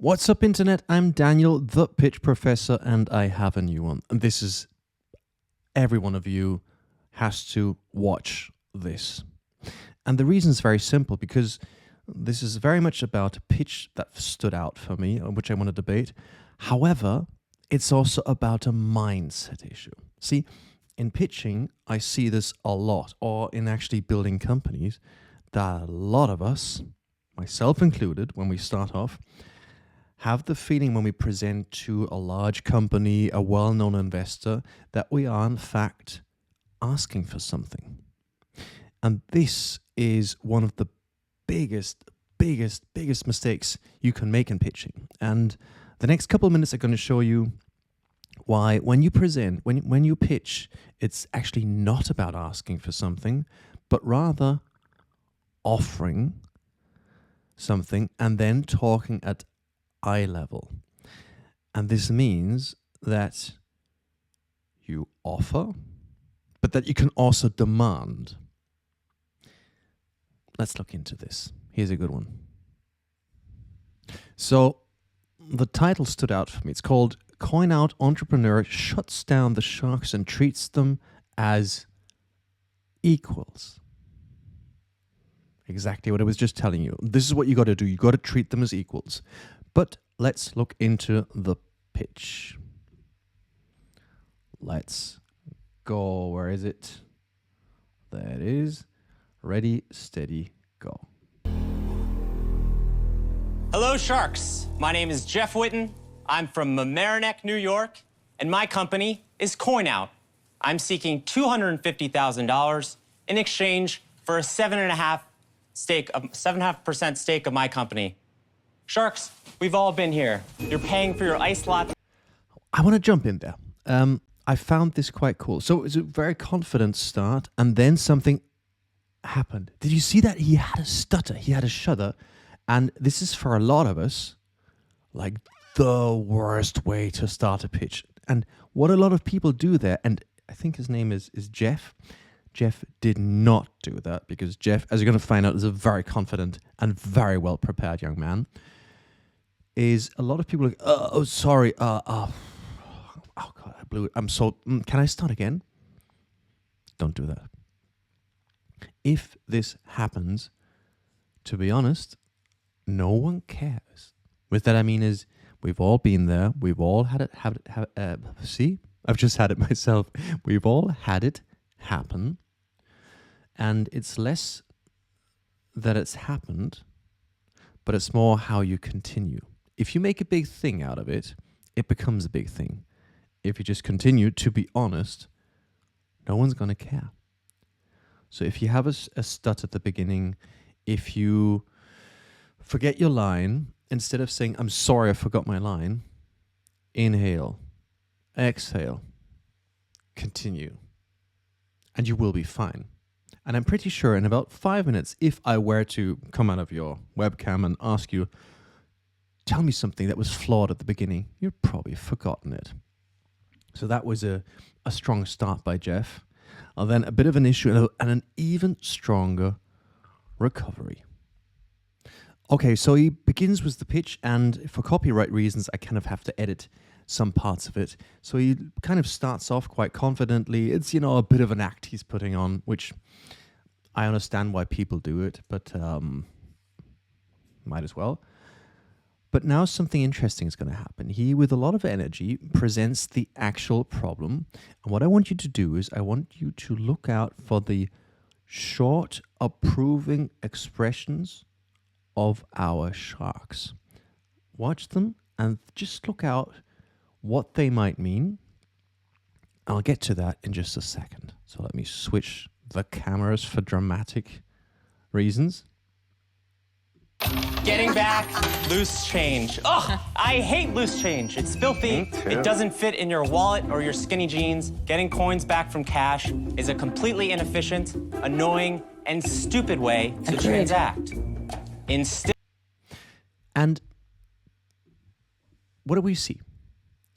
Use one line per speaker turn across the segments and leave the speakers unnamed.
What's up, Internet? I'm Daniel, the Pitch Professor, and I have a new one. And this is every one of you has to watch this. And the reason is very simple, because this is very much about a pitch that stood out for me, which I want to debate. However, it's also about a mindset issue. See, in pitching, I see this a lot, or in actually building companies, that a lot of us, myself included, when we start off, have the feeling when we present to a large company, a well-known investor, that we are in fact asking for something. And this is one of the biggest mistakes you can make in pitching. And the next couple of minutes are going to show you why when you present, when you pitch, it's actually not about asking for something, but rather offering something and then talking at eye level. And this means that you offer, but that you can also demand. Let's look into this. Here's a good one. So the title stood out for me. It's called Coin Out Entrepreneur Shuts Down the Sharks and Treats Them as Equals. Exactly what I was just telling you. This is what you got to do. You got to treat them as equals. But let's look into the pitch. Let's go. Where is it? There it is. Ready, steady, go.
Hello, Sharks. My name is Jeff Witten. I'm from Mamaroneck, New York, and my company is CoinOut. I'm seeking $250,000 in exchange for a 7.5% stake of my company. Sharks, we've all been here. You're paying for your ice latte.
I want to jump in there. I found this quite cool. So it was a very confident start, and then something happened. Did you see that? He had a stutter. He had a shudder. And this is for a lot of us, like the worst way to start a pitch. And what a lot of people do there, and I think his name is Jeff. Jeff did not do that, because Jeff, as you're going to find out, is a very confident and very well prepared young man. Is a lot of people like, oh, sorry, oh God, I blew it. Can I start again? Don't do that. If this happens, to be honest, no one cares. With that I mean is, we've all been there. We've all had it. See, I've just had it myself. We've all had it happen, and it's less that it's happened, but it's more how you continue. If you make a big thing out of it, it becomes a big thing. If you just continue to be honest, no one's going to care. So if you have a stutter at the beginning, if you forget your line, instead of saying, I'm sorry, I forgot my line, inhale, exhale, continue, and you will be fine. And I'm pretty sure in about 5 minutes, if I were to come out of your webcam and ask you, tell me something that was flawed at the beginning, you'd probably forgotten it. So that was a strong start by Jeff. And then a bit of an issue and an even stronger recovery. Okay, so he begins with the pitch, and for copyright reasons, I kind of have to edit some parts of it. So he kind of starts off quite confidently. It's, a bit of an act he's putting on, which I understand why people do it, but might as well. But now something interesting is going to happen. He, with a lot of energy, presents the actual problem. And what I want you to do is I want you to look out for the short, approving expressions of our sharks. Watch them and just look out what they might mean. I'll get to that in just a second. So let me switch the cameras for dramatic reasons.
Getting back loose change. Oh, I hate loose change. It's filthy. It doesn't fit in your wallet or your skinny jeans. Getting coins back from cash is a completely inefficient, annoying, and stupid way to transact. Instead.
And what do we see?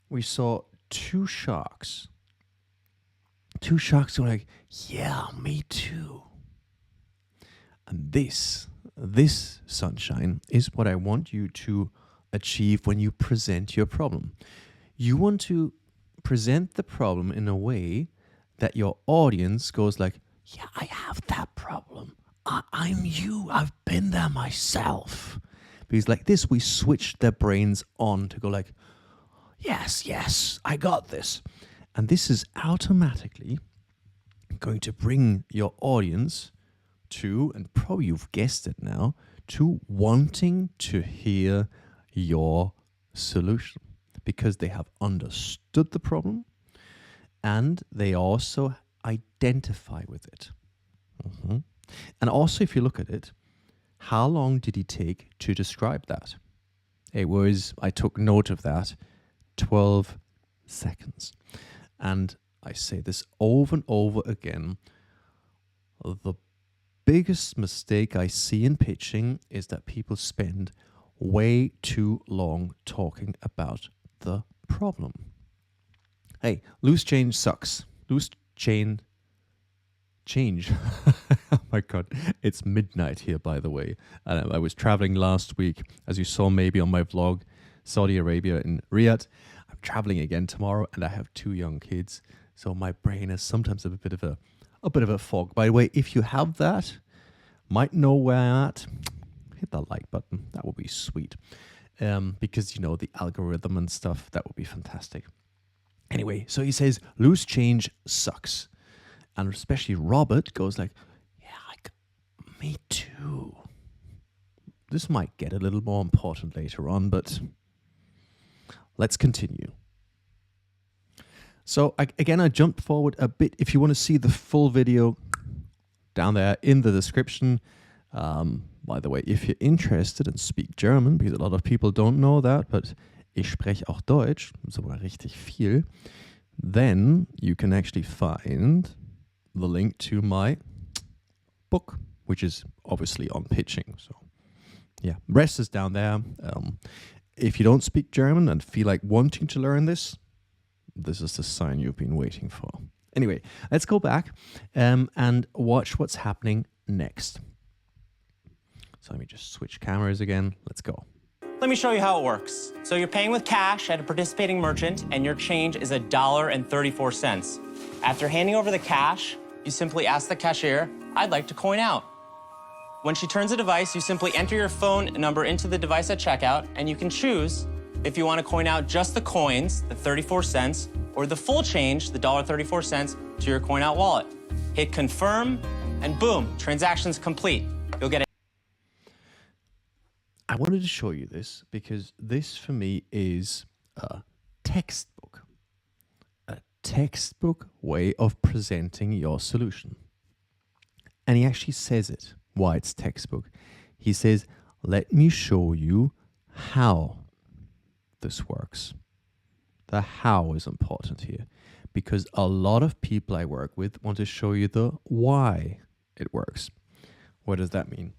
We saw two sharks. Two sharks were like, yeah, me too. And this sunshine is what I want you to achieve when you present your problem. You want to present the problem in a way that your audience goes like, yeah, I have that problem. I'm you. I've been there myself. Because like this, we switch their brains on to go like, yes, I got this. And this is automatically going to bring your audience to, and probably you've guessed it now, to wanting to hear your solution because they have understood the problem and they also identify with it. And also, if you look at it, how long did he take to describe that? It was, I took note of that, 12 seconds. And I say this over and over again. The biggest mistake I see in pitching is that people spend way too long talking about the problem. Hey, loose change sucks. Loose change. Oh my God. It's midnight here, by the way. I was traveling last week, as you saw maybe on my vlog, Saudi Arabia in Riyadh. I'm traveling again tomorrow and I have 2 young kids. So my brain is sometimes a bit of a fog. By the way, if you have that, might know where I'm at, hit that like button. That would be sweet. Because, you know, the algorithm and stuff, that would be fantastic. Anyway, so he says, loose change sucks. And especially Robert goes like, yeah, me too. This might get a little more important later on, but let's continue. So again, I jumped forward a bit. If you want to see the full video, down there in the description. By the way, if you're interested and speak German, because a lot of people don't know that, but ich spreche auch Deutsch, sogar richtig viel, then you can actually find the link to my book, which is obviously on pitching. So yeah, rest is down there. If you don't speak German and feel like wanting to learn this, this is the sign you've been waiting for. Anyway, let's go back and watch what's happening next. So let me just switch cameras again. Let's go.
Let me show you how it works. So you're paying with cash at a participating merchant, and your change is $1.34. After handing over the cash, you simply ask the cashier, I'd like to coin out. When she turns the device, you simply enter your phone number into the device at checkout, and you can choose if you want to coin out just the coins, the 34 cents, or the full change, the $1.34, to your coin out wallet. Hit confirm, and boom, transaction's complete. You'll get it.
I wanted to show you this because this for me is a textbook way of presenting your solution. And he actually says it, why it's textbook. He says, let me show you how this works. The how is important here because a lot of people I work with want to show you the why it works. What does that mean?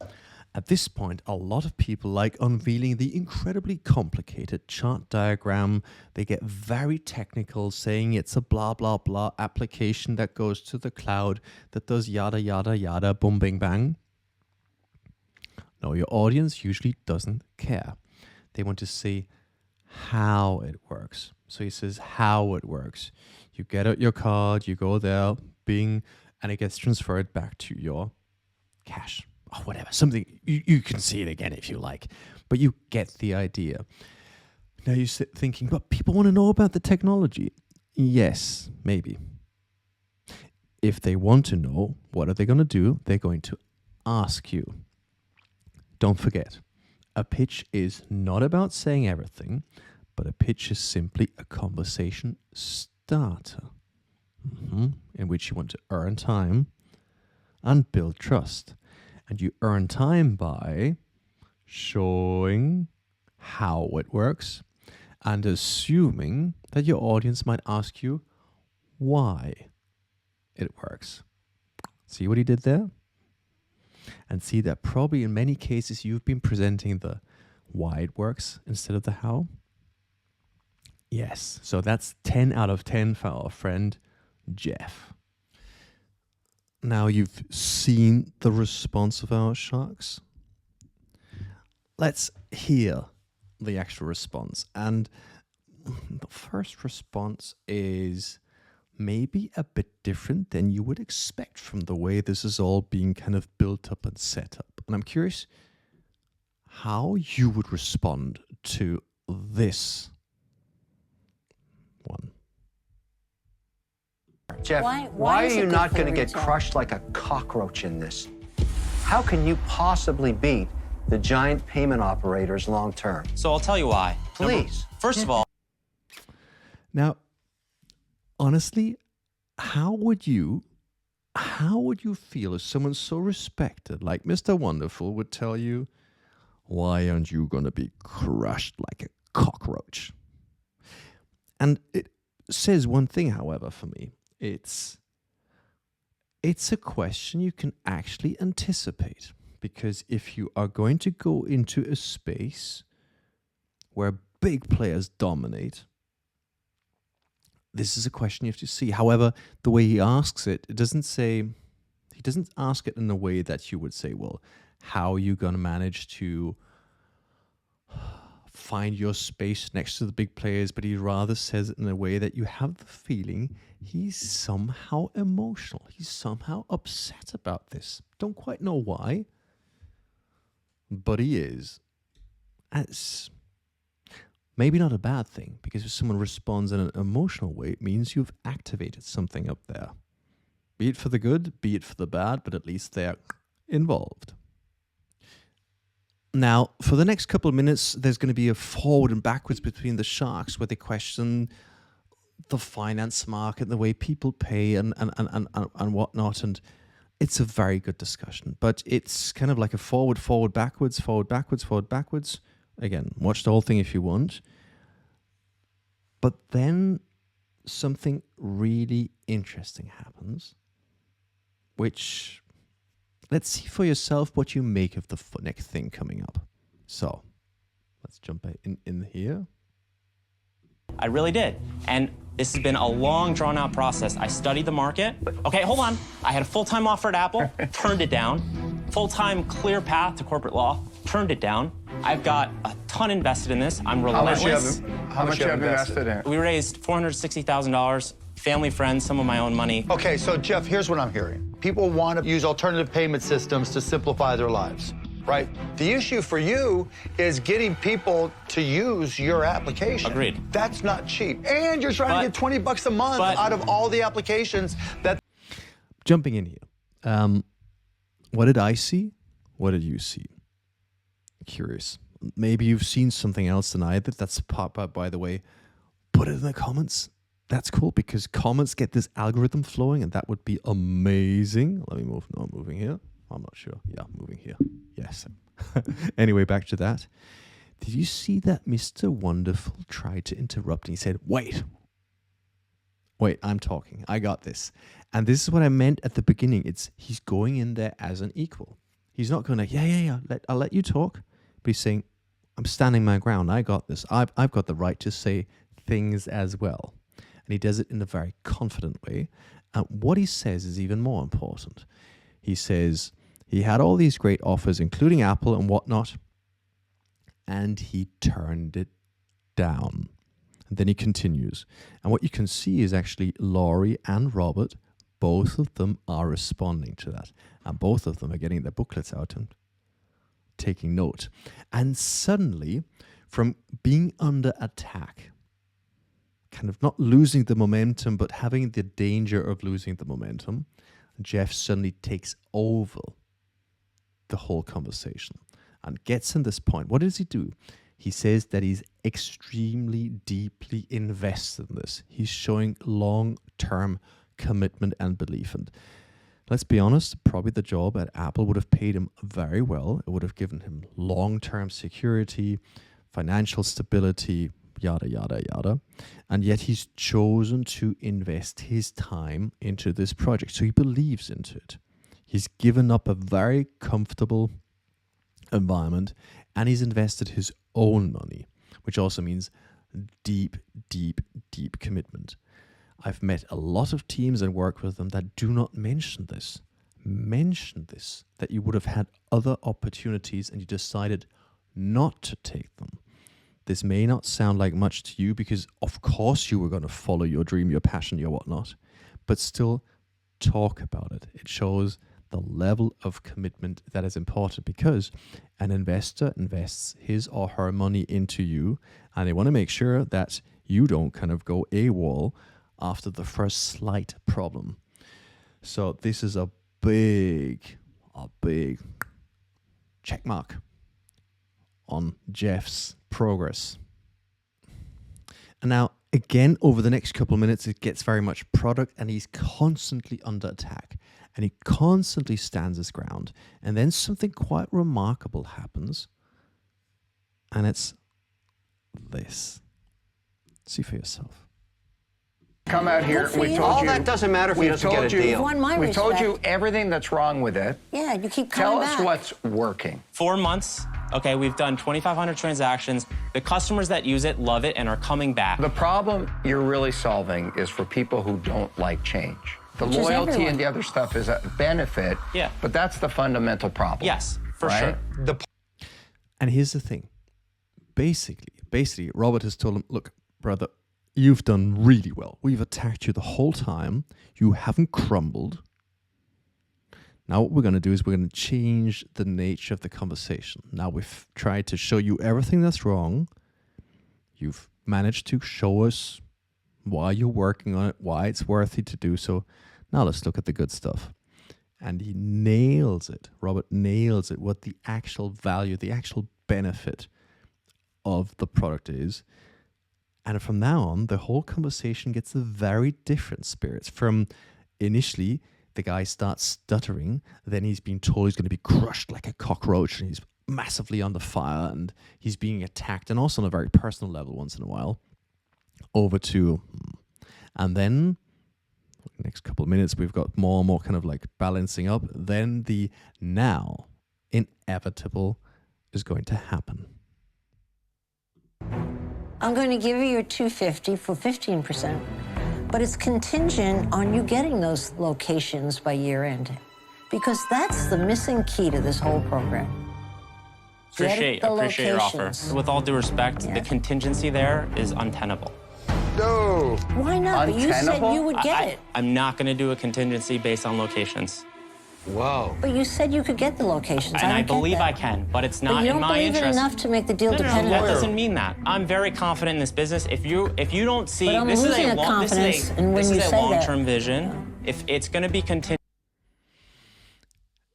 At this point, a lot of people like unveiling the incredibly complicated chart diagram. They get very technical, saying it's a blah, blah, blah application that goes to the cloud that does yada, yada, yada, boom, bing, bang. No, your audience usually doesn't care. They want to see how it works. So he says how it works. You get out your card, you go there, bing, and it gets transferred back to your cash. Or whatever, something, you can see it again if you like, but you get the idea. Now you're thinking, but people want to know about the technology. Yes, maybe. If they want to know, what are they going to do? They're going to ask you. Don't forget, a pitch is not about saying everything, but a pitch is simply a conversation starter in which you want to earn time and build trust. And you earn time by showing how it works and assuming that your audience might ask you why it works. See what he did there? And see that probably in many cases you've been presenting the why it works instead of the how. Yes, so that's 10 out of 10 for our friend Jeff. Now you've seen the response of our sharks. Let's hear the actual response. And the first response is maybe a bit different than you would expect from the way this is all being kind of built up and set up. And I'm curious how you would respond to this one.
Jeff, why are you not going to get crushed like a cockroach in this? How can you possibly beat the giant payment operators long term?
So I'll tell you why.
Please.
First of all,
Now, honestly, how would you feel if someone so respected like Mr. Wonderful would tell you, why aren't you going to be crushed like a cockroach? And it says one thing, however, for me. It's a question you can actually anticipate, because if you are going to go into a space where big players dominate, this is a question you have to see. However, the way he asks it, he doesn't ask it in a way that you would say, well, how are you going to manage to find your space next to the big players? But he rather says it in a way that you have the feeling he's somehow emotional. He's somehow upset about this. Don't quite know why, but he is. And it's maybe not a bad thing, because if someone responds in an emotional way, it means you've activated something up there. Be it for the good, be it for the bad, but at least they're involved. Now, for the next couple of minutes, there's going to be a forward and backwards between the sharks, where they question the finance market, the way people pay and whatnot. And it's a very good discussion, but it's kind of like a forward, backwards, forward, backwards, forward, backwards. Again, watch the whole thing if you want. But then something really interesting happens, which, let's see for yourself what you make of the next thing coming up. So let's jump in here.
I really did. And this has been a long, drawn-out process. I studied the market. Okay, hold on. I had a full-time offer at Apple, turned it down. Full-time clear path to corporate law, turned it down. I've got a ton invested in this. I'm relentless.
How much you have invested in it?
We raised $460,000, family, friends, some of my own money.
Okay, so Jeff, here's what I'm hearing. People want to use alternative payment systems to simplify their lives, right? The issue for you is getting people to use your application.
Agreed.
That's not cheap. And you're trying to get $20 a month out of all the applications that...
Jumping in here. What did I see? What did you see? Curious. Maybe you've seen something else than I did. That's pop up, by the way. Put it in the comments. That's cool, because comments get this algorithm flowing, and that would be amazing. Let me move. No, I'm moving here. I'm not sure. Yeah, I'm moving here. Yes. Anyway, back to that. Did you see that Mr. Wonderful tried to interrupt, and he said, wait, I'm talking. I got this. And this is what I meant at the beginning. He's going in there as an equal. He's not going to, yeah, I'll let you talk. But he's saying, I'm standing my ground. I got this. I've got the right to say things as well. And he does it in a very confident way. And what he says is even more important. He says he had all these great offers, including Apple and whatnot, and he turned it down. And then he continues. And what you can see is actually Laurie and Robert, both of them are responding to that. And both of them are getting their booklets out and taking note. And suddenly, from being under attack, kind of not losing the momentum, but having the danger of losing the momentum, Jeff suddenly takes over the whole conversation and gets in this point. What does he do? He says that he's extremely deeply invested in this. He's showing long-term commitment and belief. And let's be honest, probably the job at Apple would have paid him very well. It would have given him long-term security, financial stability, yada, yada, yada. And yet he's chosen to invest his time into this project. So he believes into it. He's given up a very comfortable environment, and he's invested his own money, which also means deep, deep, deep commitment. I've met a lot of teams and worked with them that do not mention this, that you would have had other opportunities and you decided not to take them. This may not sound like much to you because, of course, you were going to follow your dream, your passion, your whatnot, but still talk about it. It shows the level of commitment that is important because an investor invests his or her money into you, and they want to make sure that you don't kind of go AWOL after the first slight problem. So this is a big check mark on Jeff's progress. And now, again, over the next couple of minutes, it gets very much product, and he's constantly under attack, and he constantly stands his ground. And then something quite remarkable happens, and it's this. See for yourself.
Come out here.
We've told all you, that doesn't matter if he doesn't get a deal.
We've told you everything that's wrong with it.
Yeah, you keep coming back.
Tell us what's working.
4 months. Okay, we've done 2,500 transactions. The customers that use it love it and are coming back.
The problem you're really solving is for people who don't like change. The loyalty and the other stuff is a benefit,
yeah,
but that's the fundamental problem.
Yes, for
right?
sure.
And here's the thing. Basically, Robert has told him, look, brother, you've done really well. We've attacked you the whole time. You haven't crumbled. Now what we're going to do is we're going to change the nature of the conversation. Now we've tried to show you everything that's wrong. You've managed to show us why you're working on it, why it's worthy to do so. Now let's look at the good stuff. And he nails it. Robert nails it, what the actual value, the actual benefit of the product is. And from now on, the whole conversation gets a very different spirits. From initially, the guy starts stuttering, then he's being told he's going to be crushed like a cockroach, and he's massively under fire, and he's being attacked, and also on a very personal level once in a while, over to, and then, next couple of minutes, we've got more and more kind of like balancing up. Then the now inevitable is going to happen.
I'm going to give you your $250 for 15%, but it's contingent on you getting those locations by year end, because that's the missing key to this whole program.
Appreciate your offer. With all due respect, the contingency there is untenable.
No.
Why not? But you said you would get it.
I'm not going to do a contingency based on locations.
Whoa.
But you said you could get the locations.
And I believe I can, but it's not in my interest.
But you don't believe it enough to make the deal dependent.
That doesn't mean that. I'm very confident in this business. If you don't see, this is a long-term vision. If it's going to be continued.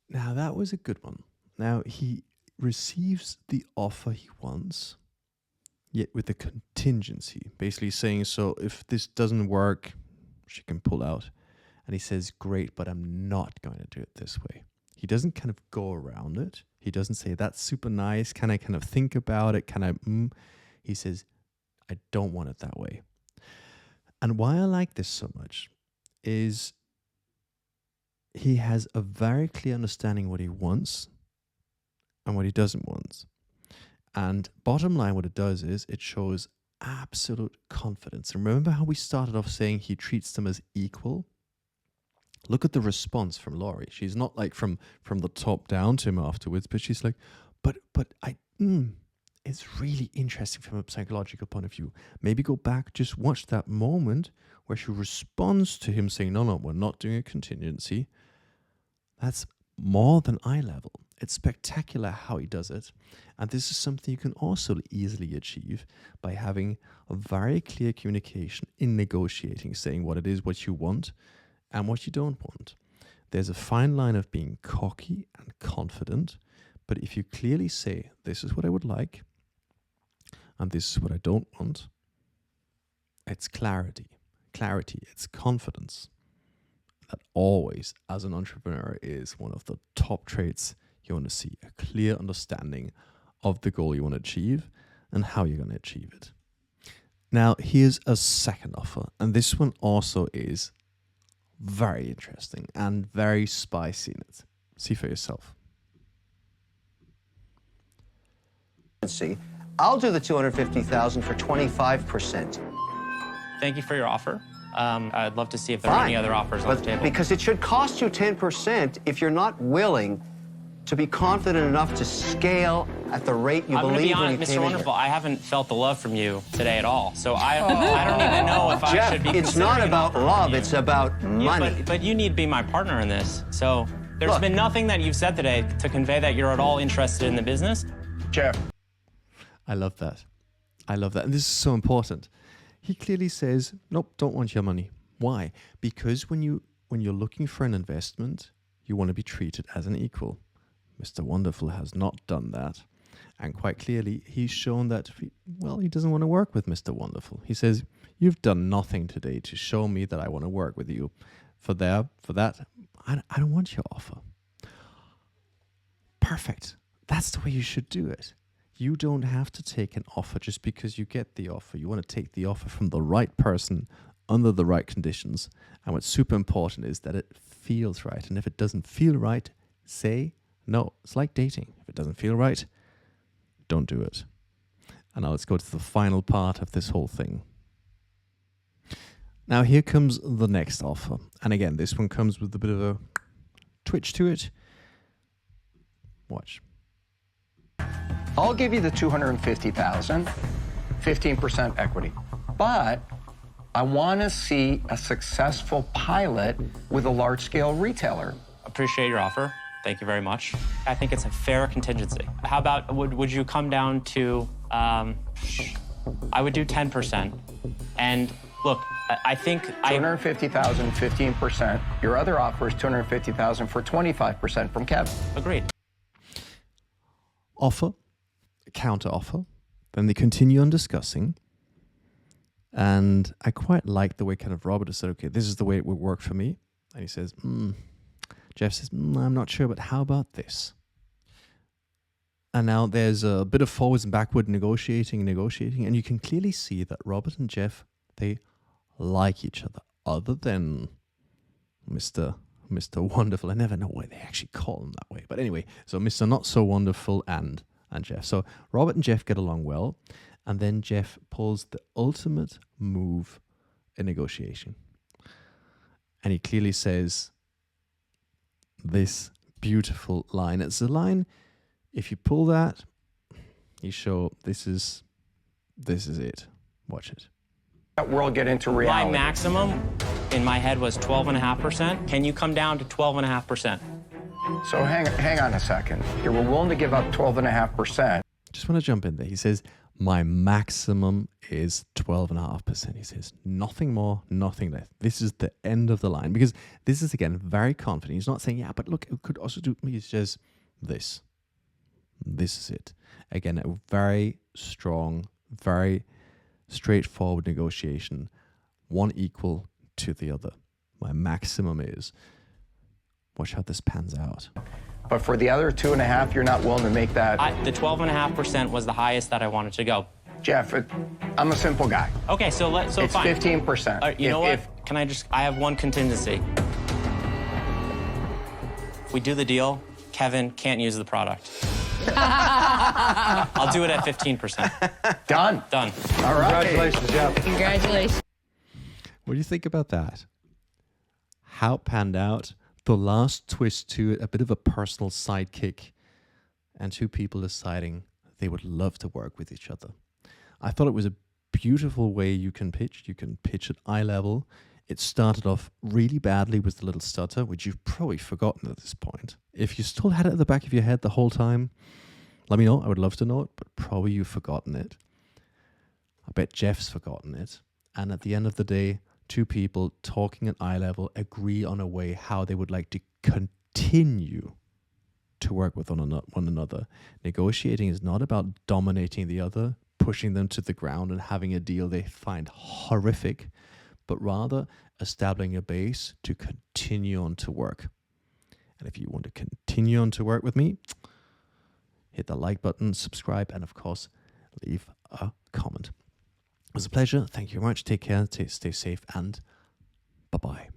Now that was a good one. Now he receives the offer he wants, yet with a contingency, basically saying, so if this doesn't work, she can pull out. And he says, great, but I'm not going to do it this way. He doesn't kind of go around it. He doesn't say, that's super nice. Can I kind of think about it? Can I? He says, I don't want it that way. And why I like this so much is he has a very clear understanding what he wants and what he doesn't want. And bottom line, what it does is it shows absolute confidence. And remember how we started off saying he treats them as equal? Look at the response from Laurie. She's not like from the top down to him afterwards, but she's like, but it's really interesting from a psychological point of view. Maybe go back, just watch that moment where she responds to him saying, no, we're not doing a contingency. That's more than eye level. It's spectacular how he does it. And this is something you can also easily achieve by having a very clear communication in negotiating, saying what it is, what you want, and what you don't want. There's a fine line of being cocky and confident, but if you clearly say, this is what I would like, and this is what I don't want, it's clarity. Clarity, it's confidence. That always, as an entrepreneur, is one of the top traits you want to see. A clear understanding of the goal you want to achieve and how you're going to achieve it. Now, here's a second offer, and this one also is very interesting and very spicy in it. See for yourself.
I'll do the $250,000 for 25%.
Thank you for your offer. I'd love to see if there are any other offers on the table.
Because it should cost you 10% if you're not willing to be confident enough to scale at the rate you
I'm going to
believe
be
when you
honest,
came
Mr.
in
Wonderful,
here.
I haven't felt the love from you today at all. So I don't even know if I
Jeff,
should be
it's not
considering an
about
offer from
love,
you.
it's about
Yeah,
money.
but you need to be my partner in this. So there's
Look.
been nothing that you've said today to convey that you're at all interested in the business.
Jeff,
I love that. I love that. And this is so important. He clearly says, nope, don't want your money. Why? Because when you're looking for an investment, you want to be treated as an equal. Mr. Wonderful has not done that. And quite clearly, he's shown that, he doesn't want to work with Mr. Wonderful. He says, you've done nothing today to show me that I want to work with you. For that, I don't want your offer. Perfect. That's the way you should do it. You don't have to take an offer just because you get the offer. You want to take the offer from the right person under the right conditions. And what's super important is that it feels right. And if it doesn't feel right, say no. It's like dating. If it doesn't feel right, don't do it. And now let's go to the final part of this whole thing. Now here comes the next offer. And again, this one comes with a bit of a twitch to it. Watch.
I'll give you the $250,000, 15% equity. But I want to see a successful pilot with a large-scale retailer.
Appreciate your offer. Thank you very much. I think it's a fair contingency. How about, would you come down to, I would do 10%. And look, I think
$250,000, 15%. Your other offer is $250,000 for 25% from Kevin.
Agreed.
Offer, counter offer. Then they continue on discussing. And I quite like the way kind of Robert has said, okay, this is the way it would work for me. And he says, Jeff says, I'm not sure, but how about this? And now there's a bit of forwards and backward negotiating. And you can clearly see that Robert and Jeff, they like each other, other than Mr. Wonderful. I never know why they actually call him that way. But anyway, so Mr. Not So Wonderful and Jeff. So Robert and Jeff get along well. And then Jeff pulls the ultimate move in negotiation. And he clearly says this beautiful line. It's a line, if you pull that, you show this is it. Watch it.
We'll get into reality.
My maximum in my head was 12.5%. Can you come down to 12.5%?
So hang on a second. You were willing to give up 12.5%.
Just want to jump in there. He says, my maximum is 12.5%. He says, nothing more, nothing less. This is the end of the line. Because this is, again, very confident. He's not saying, yeah, but look, it could also do me. He says, this. This is it. Again, a very strong, very straightforward negotiation. One equal to the other. My maximum is. Watch how this pans out.
But for the other 2.5, you're not willing to make that.
The 12.5% was the highest that I wanted to go.
Jeff, I'm a simple guy.
Okay, so
It's
fine.
15%.
You know what? Can I have one contingency. If we do the deal, Kevin can't use the product. I'll do it at 15%.
Done.
Done.
All right.
Congratulations, Jeff.
Congratulations.
What do you think about that? How it panned out? The last twist to it, a bit of a personal sidekick, and two people deciding they would love to work with each other. I thought it was a beautiful way you can pitch. You can pitch at eye level. It started off really badly with the little stutter, which you've probably forgotten at this point. If you still had it at the back of your head the whole time, let me know. I would love to know it, but probably you've forgotten it. I bet Jeff's forgotten it. And at the end of the day, two people talking at eye level agree on a way how they would like to continue to work with one another. Negotiating is not about dominating the other, pushing them to the ground and having a deal they find horrific, but rather establishing a base to continue on to work. And if you want to continue on to work with me, hit the like button, subscribe, and of course, leave a comment. It was a pleasure. Thank you very much. Take care. Stay safe, and bye-bye.